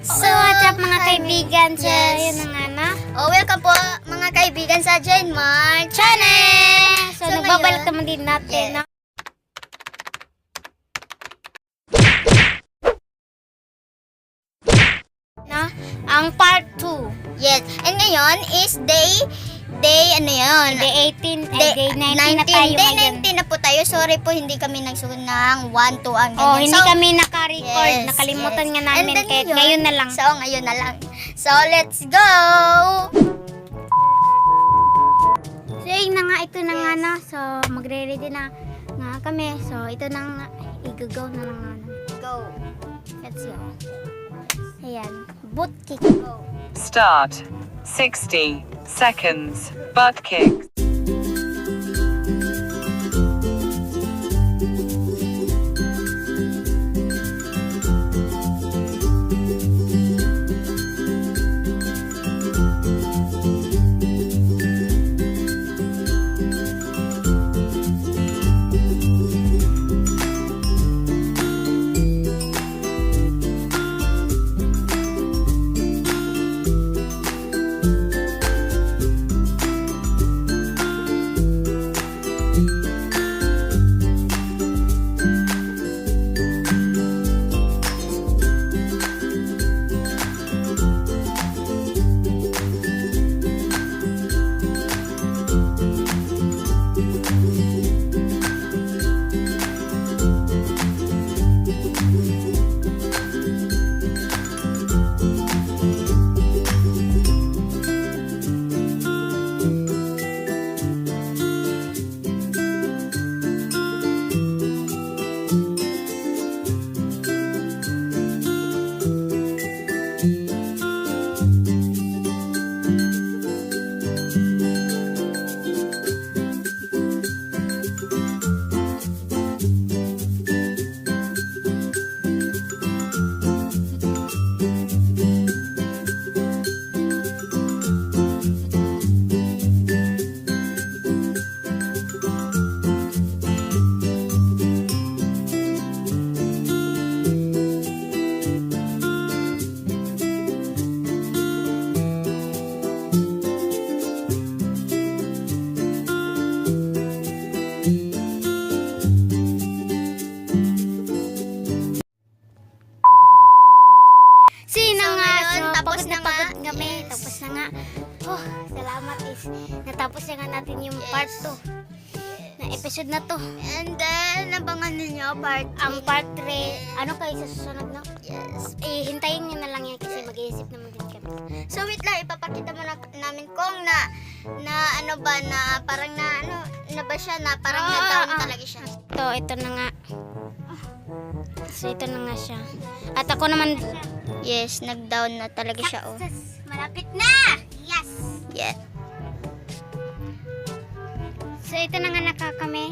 So, what's up mga kaibigan? So, yun na nga na. Welcome po mga kaibigan sa Jane Mar Channel! So, nagbabalik naman din natin. Yes. Na, ang part 2. Yes, and ngayon is day ano yun? Day 18, day 19 na tayo Day ngayon. 19 na po tayo. Sorry po, hindi kami nagsuot ng 1, 2 ang ganyan. Oh, hindi kami naka-record. Yes, Nakalimutan yes. nga namin. And then Kahit ngayon na lang. So, ngayon na lang. So, let's go! So, yun na nga. Ito na nga na. So, magre-ready na nga kami. So, ito na nga. I-go na nga na. Go. Let's go. Ayan. Boot kick. Go. Start. 60 seconds. Butt kicks. Tapos na nga. Pagod kami. Yes. Tapos na nga. Oh, salamat is. Natapos na nga natin yung part 2 na episode na to. And then, abangan ninyo part Ang part 3, ano kayo sa susunod na? Yes. Hintayin nyo na lang yan kasi mag-iisip naman din kami. So, wait lang. Ipapakita muna namin kung na ano ba, na parang na ba siya, na parang na-down talaga siya. Ito na nga. So, ito na nga siya. At ako naman, Yes, nag-down na talaga siya, oh. malapit na! Yes! Yeah. So, ito na nga nakakami.